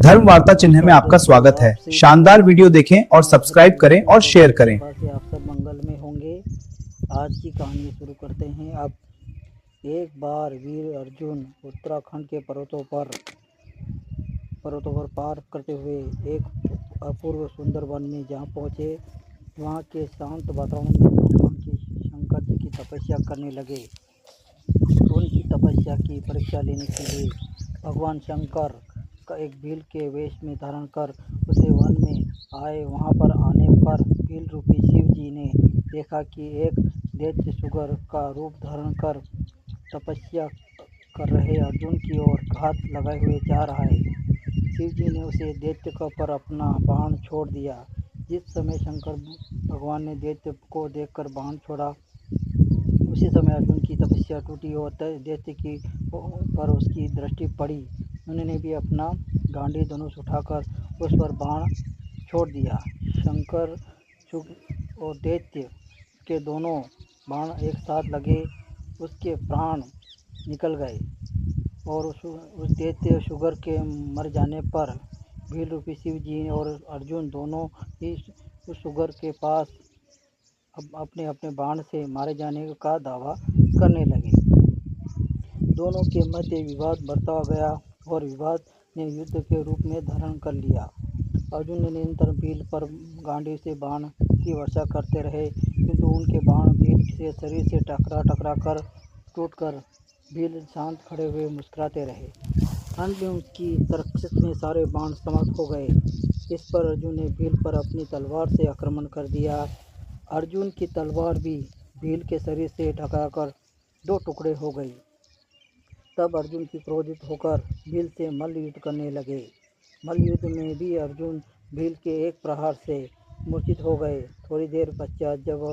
धर्म वार्ता चिन्ह में आपका स्वागत है। शानदार वीडियो देखें और सब्सक्राइब करें और शेयर करें। से आप सब मंगल में होंगे। आज की कहानी शुरू करते हैं। अब एक बार वीर अर्जुन उत्तराखंड के पर्वतों पर पार करते हुए एक अपूर्व सुंदर वन में जहाँ पहुँचे, वहाँ के शांत वातावरण में भगवान की शंकर जी की तपस्या करने लगे। उनकी तपस्या की परीक्षा लेने के लिए भगवान शंकर का एक भील के वेश में धारण कर उसे वन में आए। वहां पर आने पर भील रूपी शिव जी ने देखा कि एक दैत्य सुगर का रूप धारण कर तपस्या कर रहे अर्जुन की ओर घात लगाए हुए जा रहा है। शिव जी ने उसे दैत्य पर अपना बाण छोड़ दिया। जिस समय शंकर भगवान ने दैत्य को देखकर बाण छोड़ा, उसी समय अर्जुन की तपस्या टूटी और दैत्य की पर उसकी दृष्टि पड़ी। उन्होंने भी अपना गांडी धनुष उठाकर उस पर बाण छोड़ दिया। शंकर और दैत्य के दोनों बाण एक साथ लगे, उसके प्राण निकल गए और उस दैत्य शुगर के मर जाने पर भील रूपी शिव जी और अर्जुन दोनों ही उस शुगर के पास अपने अपने बाण से मारे जाने का दावा करने लगे। दोनों के मध्य विवाद बढ़ता गया और विवाद ने युद्ध के रूप में धारण कर लिया। अर्जुन ने निरंतर भील पर गांडी से बाण की वर्षा करते रहे, किंतु उनके बाण भील के शरीर से टकरा कर टूटकर भील शांत खड़े हुए मुस्कुराते रहे। अंत में उसकी तरकश में सारे बाण समाप्त हो गए। इस पर अर्जुन ने भील पर अपनी तलवार से आक्रमण कर दिया। अर्जुन की तलवार भी भील के शरीर से टकराकर दो टुकड़े हो गई। तब अर्जुन की क्रोधित होकर भील से मल्ल युद्ध करने लगे। मल्ल युद्ध में भी अर्जुन भील के एक प्रहार से मूर्छित हो गए। थोड़ी देर पश्चात जब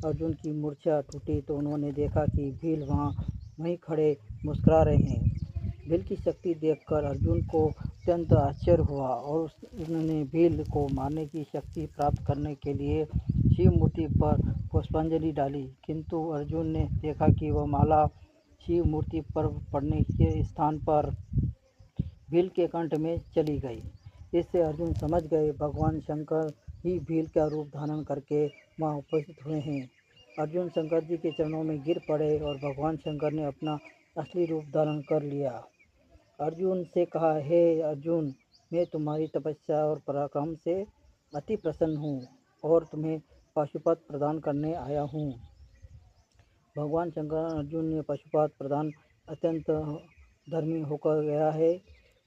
अर्जुन की मूर्छा टूटी तो उन्होंने देखा कि भील वहीं खड़े मुस्कुरा रहे हैं। भील की शक्ति देखकर अर्जुन को अत्यंत आश्चर्य हुआ और उन्होंने भील को मारने की शक्ति प्राप्त करने के लिए शिव मूर्ति पर पुष्पांजलि डाली, किंतु अर्जुन ने देखा कि वह माला शिव मूर्ति पर पड़ने के स्थान पर भील के कंठ में चली गई। इससे अर्जुन समझ गए भगवान शंकर ही भील का रूप धारण करके वहाँ उपस्थित हुए हैं। अर्जुन शंकर जी के चरणों में गिर पड़े और भगवान शंकर ने अपना असली रूप धारण कर लिया। अर्जुन से कहा, हे अर्जुन, मैं तुम्हारी तपस्या और पराक्रम से अति प्रसन्न हूँ और तुम्हें पाशुपत प्रदान करने आया हूँ। भगवान शंकर अर्जुन ने पाशुपत प्रदान अत्यंत धर्मी होकर गया है।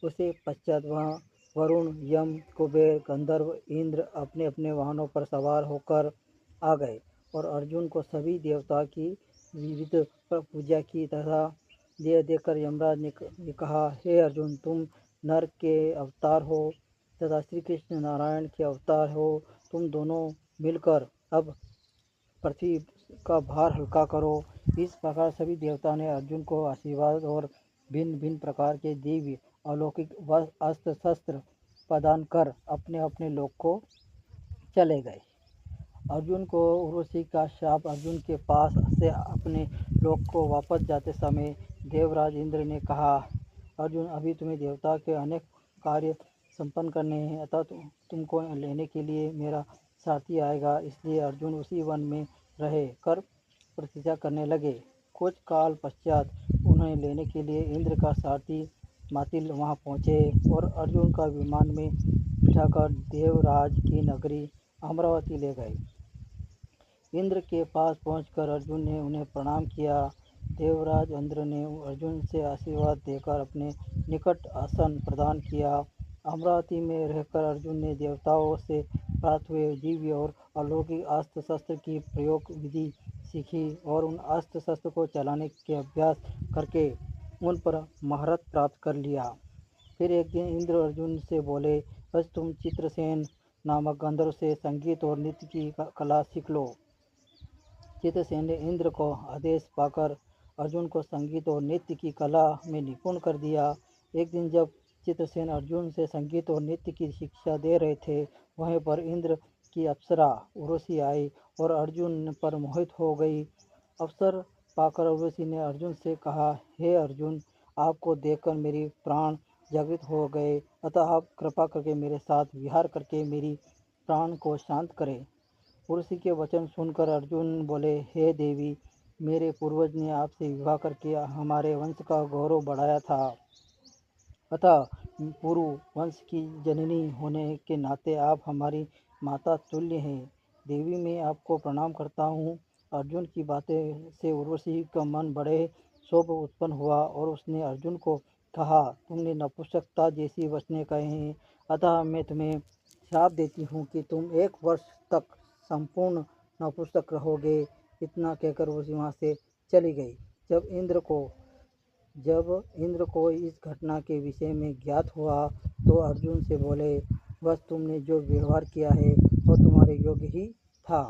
उसे पश्चात वहाँ वरुण, यम, कुबेर, गंधर्व, इंद्र अपने अपने वाहनों पर सवार होकर आ गए और अर्जुन को सभी देवता की विविध पूजा की तथा देकर यमराज ने कहा, हे अर्जुन, तुम नर के अवतार हो तथा श्री कृष्ण नारायण के अवतार हो। तुम दोनों मिलकर अब पृथ्वी का भार हल्का करो। इस प्रकार सभी देवता ने अर्जुन को आशीर्वाद और भिन्न भिन्न प्रकार के दिव्य अलौकिक अस्त्र शस्त्र प्रदान कर अपने अपने लोक को चले गए। अर्जुन को उर्वशी का शाप। अर्जुन के पास से अपने लोक को वापस जाते समय देवराज इंद्र ने कहा, अर्जुन, अभी तुम्हें देवता के अनेक कार्य संपन्न करने हैं, अतः तुमको लेने के लिए मेरा सारथी आएगा। इसलिए अर्जुन उसी वन में रहे कर प्रतीक्षा करने लगे। कुछ काल पश्चात उन्हें लेने के लिए इंद्र का सारथी मातिल वहां पहुंचे और अर्जुन का विमान में बिठाकर देवराज की नगरी अमरावती ले गए। इंद्र के पास पहुंचकर अर्जुन ने उन्हें प्रणाम किया। देवराज इंद्र ने अर्जुन से आशीर्वाद देकर अपने निकट आसन प्रदान किया। अमरावती में रहकर अर्जुन ने देवताओं से प्राप्त हुए दिव्य और अलौकिक अस्त्र शस्त्र की प्रयोग विधि सीखी और उन अस्त्र शस्त्र को चलाने के अभ्यास करके उन पर महारत प्राप्त कर लिया। फिर एक दिन इंद्र अर्जुन से बोले, बस तुम चित्रसेन नामक गंधर्व से संगीत और नृत्य की कला सीख लो। चित्रसेन ने इंद्र को आदेश पाकर अर्जुन को संगीत और नृत्य की कला में निपुण कर दिया। एक दिन जब चित्रसेन अर्जुन से संगीत और नृत्य की शिक्षा दे रहे थे, वहीं पर इंद्र की अप्सरा उर्वशी आई और अर्जुन पर मोहित हो गई। अवसर पाकर उर्वशी ने अर्जुन से कहा, हे अर्जुन, आपको देखकर मेरी प्राण जागृत हो गए। अतः आप कृपा करके मेरे साथ विहार करके मेरी प्राण को शांत करें। उर्वशी के वचन सुनकर अर्जुन बोले, हे देवी, मेरे पूर्वज ने आपसे विवाह करके हमारे वंश का गौरव बढ़ाया था। अतः पुरु वंश की जननी होने के नाते आप हमारी माता तुल्य हैं। देवी, मैं आपको प्रणाम करता हूँ। अर्जुन की बातें से उर्वशी का मन बड़े क्षोभ उत्पन्न हुआ और उसने अर्जुन को कहा, तुमने नपुंसकता जैसी वचनें कहे हैं, अतः मैं तुम्हें श्राप देती हूँ कि तुम 1 वर्ष तक संपूर्ण नपुंसक रहोगे। इतना कहकर वो वहाँ से चली गई। जब इंद्र को इस घटना के विषय में ज्ञात हुआ तो अर्जुन से बोले, बस तुमने जो व्यवहार किया है वह तुम्हारे योग्य ही था।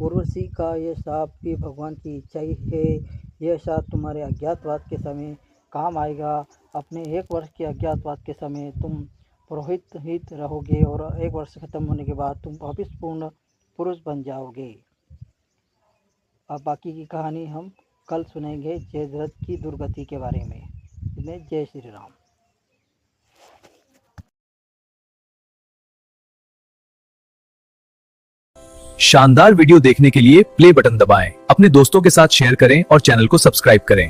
उर्वशी का यह शाप भी भगवान की इच्छा ही है। यह शाप तुम्हारे अज्ञातवास के समय काम आएगा। अपने 1 वर्ष के अज्ञातवास के समय तुम पुरोहित हित रहोगे और 1 वर्ष खत्म होने के बाद तुम वापिस पूर्ण पुरुष बन जाओगे। अब बाकी की कहानी हम कल सुनेंगे जयद्रथ की दुर्गति के बारे में। जय श्री राम। शानदार वीडियो देखने के लिए प्ले बटन दबाएं, अपने दोस्तों के साथ शेयर करें और चैनल को सब्सक्राइब करें।